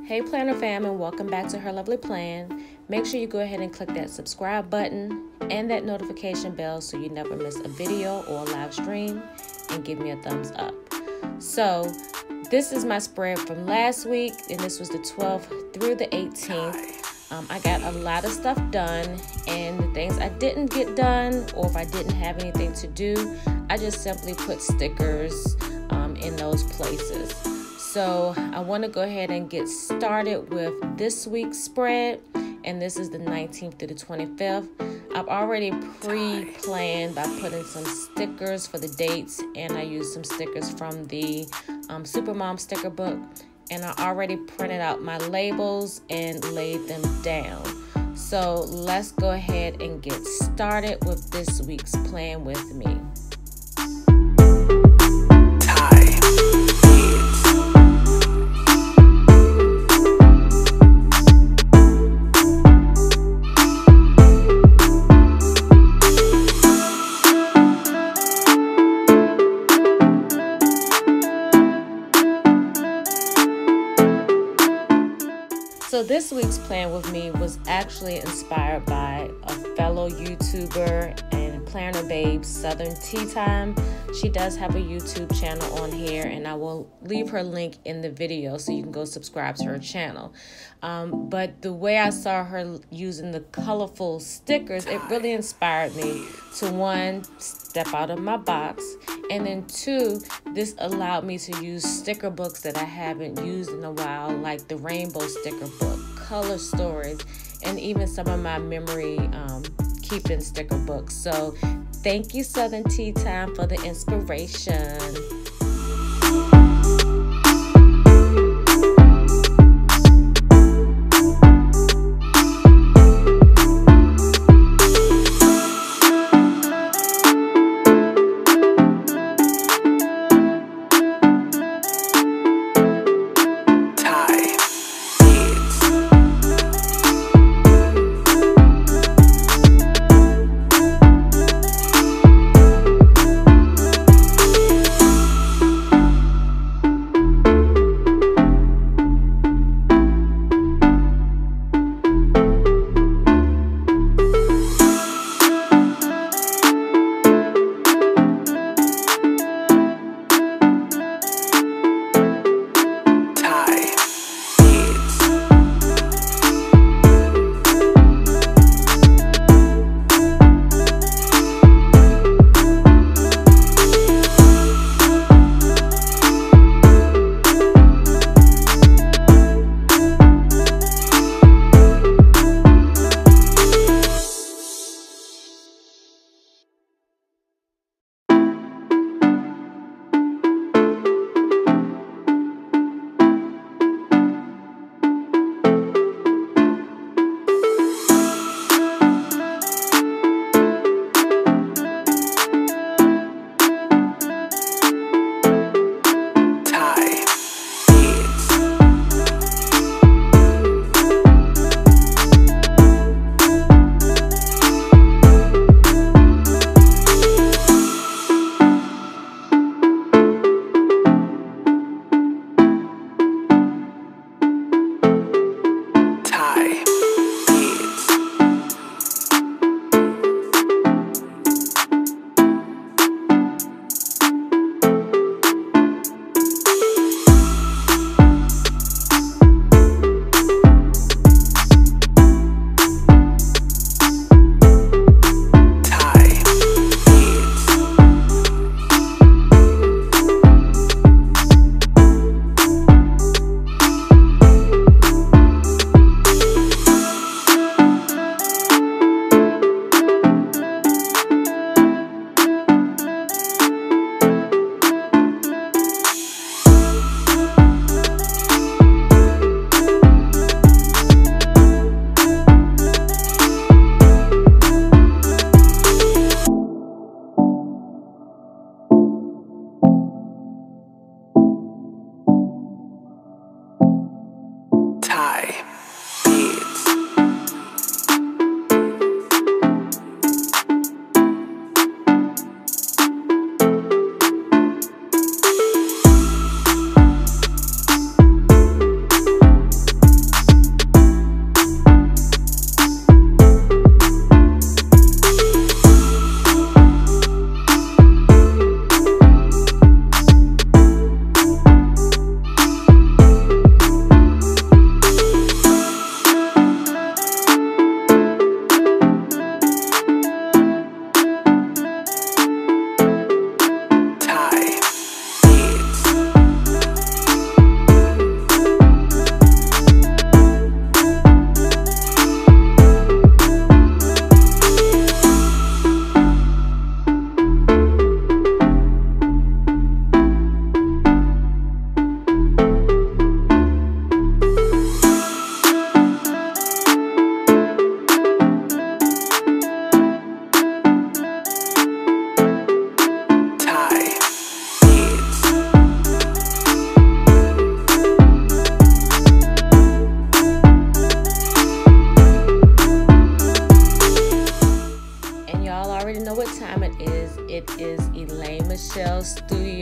Hey Planner fam, and welcome back to Her Lovely Plan. Make sure you go ahead and click that subscribe button and that notification bell so you never miss a video or a live stream, and give me a thumbs up. So this is my spread from last week, and this was the 12th through the 18th. I got a lot of stuff done, and the things I didn't get done, or if I didn't have anything to do, I just simply put stickers in those places. So I want to go ahead and get started with this week's spread, and this is the 19th through the 25th. I've already pre-planned by putting some stickers for the dates, and I used some stickers from the Supermom sticker book, and I already printed out my labels and laid them down. So let's go ahead and get started with this week's plan with me. So this week's plan with me was actually inspired by a fellow YouTuber and planner babe, Southern Tea Time. She does have a YouTube channel on here, and I will leave her link in the video so you can go subscribe to her channel. But the way I saw her using the colorful stickers, it really inspired me to, one, step out of my box, and then two, this allowed me to use sticker books that I haven't used in a while, like the rainbow sticker book, color stories, and even some of my memory keeping sticker books. So thank you, Southern Tea Time, for the inspiration.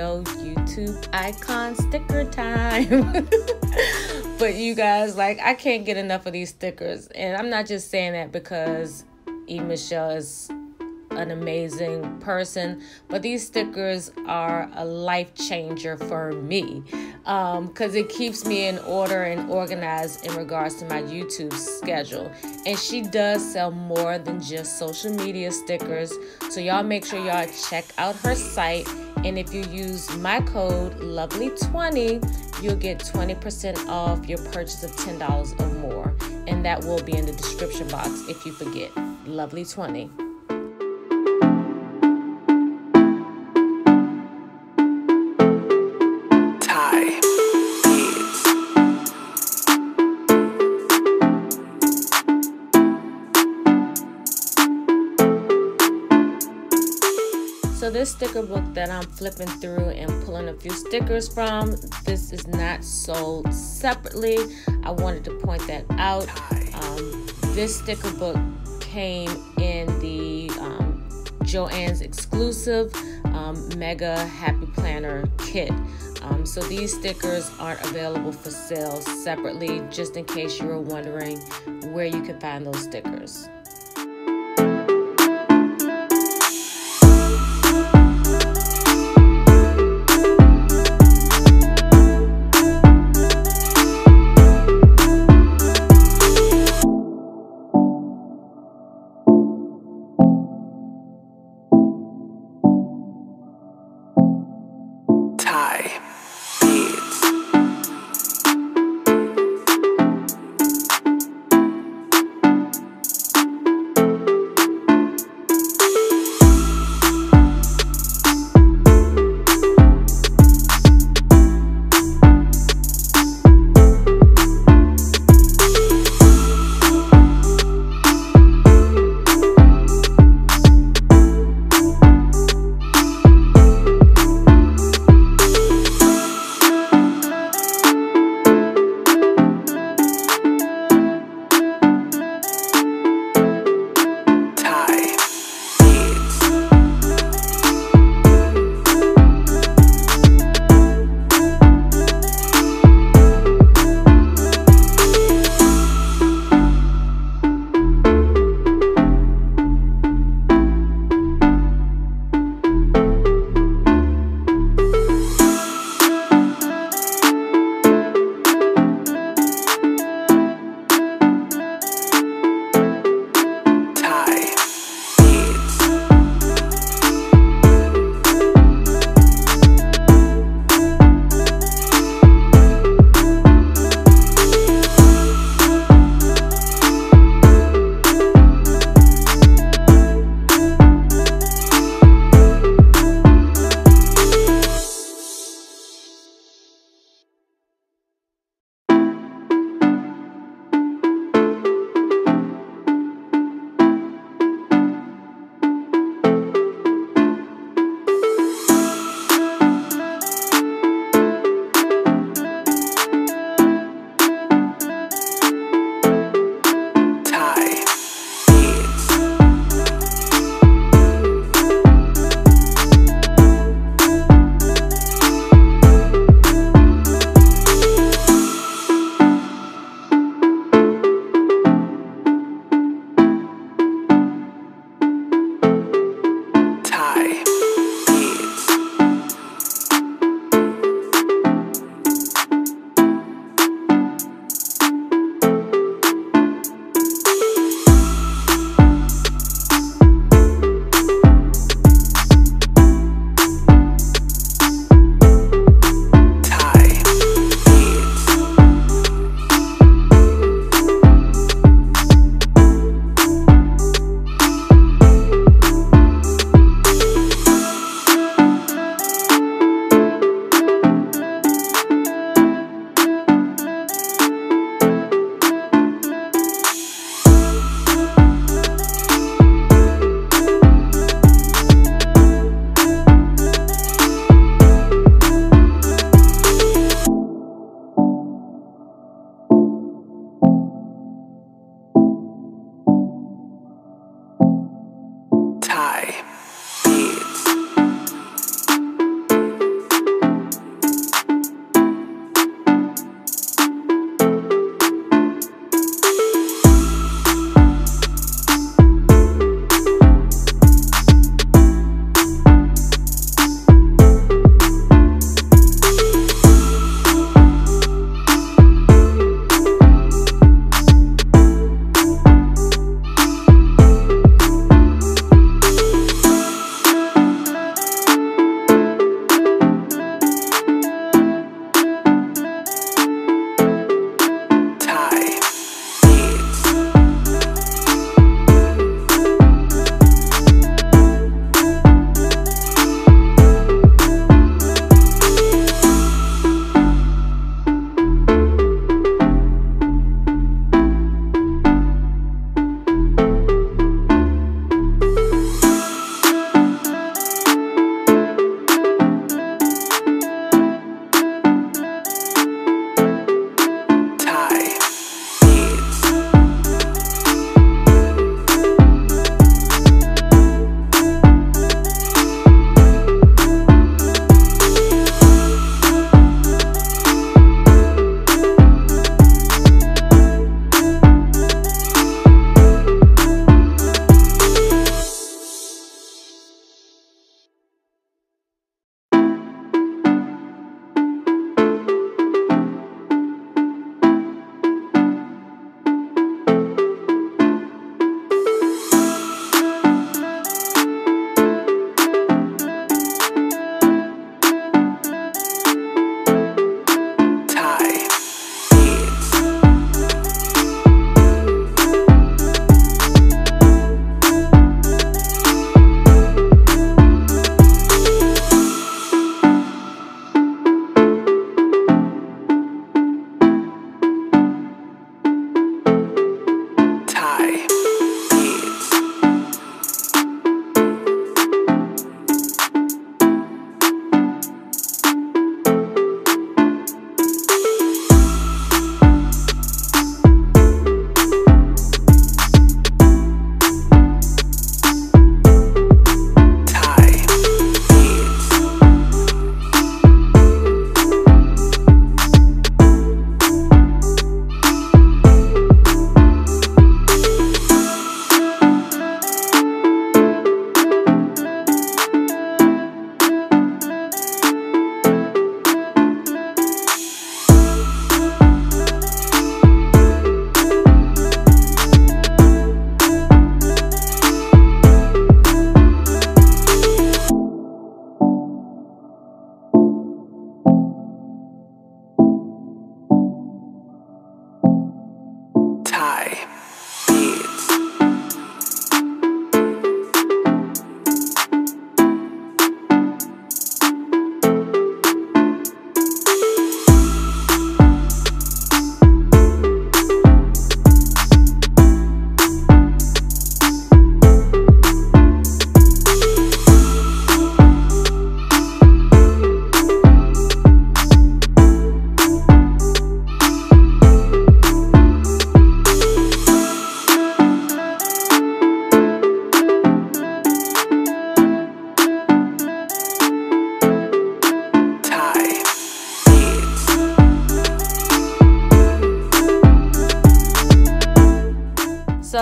video, YouTube icon sticker time. But you guys, like, I can't get enough of these stickers. And I'm not just saying that because Michelle is an amazing person, but these stickers are a life changer for me, because it keeps me in order and organized in regards to my YouTube schedule. And she does sell more than just social media stickers, so y'all make sure y'all check out her site. And if you use my code lovely20, you'll get 20% off your purchase of $10 or more, and that will be in the description box if you forget. Lovely20. So this sticker book that I'm flipping through and pulling a few stickers from, this is not sold separately. I wanted to point that out. This sticker book came in the Joann's exclusive Mega Happy Planner kit. So these stickers aren't available for sale separately, just in case you were wondering where you can find those stickers.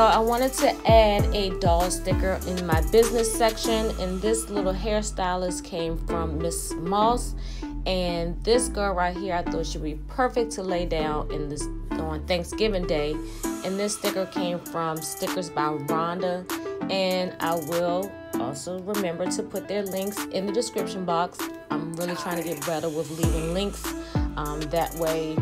I wanted to add a doll sticker in my business section, and this little hairstylist came from Miss Moss. And this girl right here, I thought she'd be perfect to lay down in this on Thanksgiving Day. And this sticker came from Stickers by Rhonda. And I will also remember to put their links in the description box. I'm really trying to get better with leaving links. That way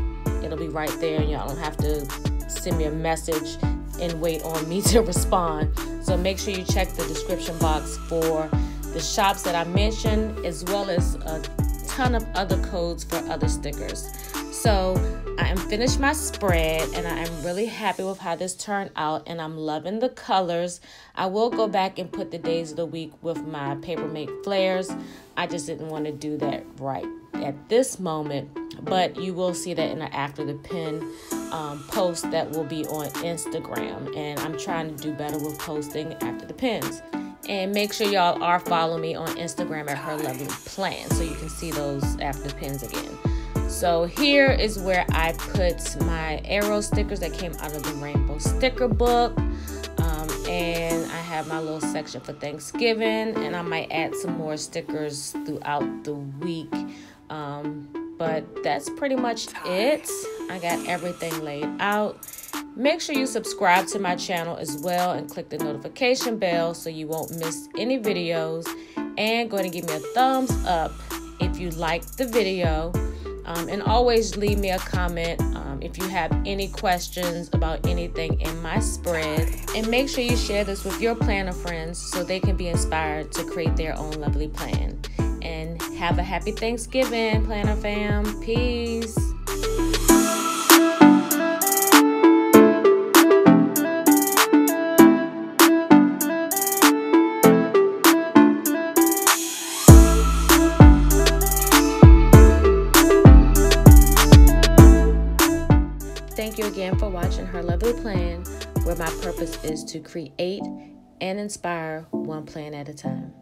it'll be right there and y'all don't have to send me a message and wait on me to respond. So make sure you check the description box for the shops that I mentioned, as well as a ton of other codes for other stickers. So I am finished my spread, and I am really happy with how this turned out, and I'm loving the colors. I will go back and put the days of the week with my Papermate flares. I just didn't want to do that right at this moment, but you will see that in the After the Pen post that will be on Instagram, and I'm trying to do better with posting after the pens. And make sure y'all are following me on Instagram at Her Lovely Plan so you can see those after the pens again. So here is where I put my arrow stickers that came out of the Rainbow Sticker Book. And I have my little section for Thanksgiving, and I might add some more stickers throughout the week. But that's pretty much it. I got everything laid out. Make sure you subscribe to my channel as well and click the notification bell so you won't miss any videos. And go ahead and give me a thumbs up if you liked the video. And always leave me a comment if you have any questions about anything in my spread. And make sure you share this with your planner friends so they can be inspired to create their own lovely plan. And have a happy Thanksgiving, planner fam. Peace. Thank you again for watching Her Lovely Plan, where my purpose is to create and inspire one plan at a time.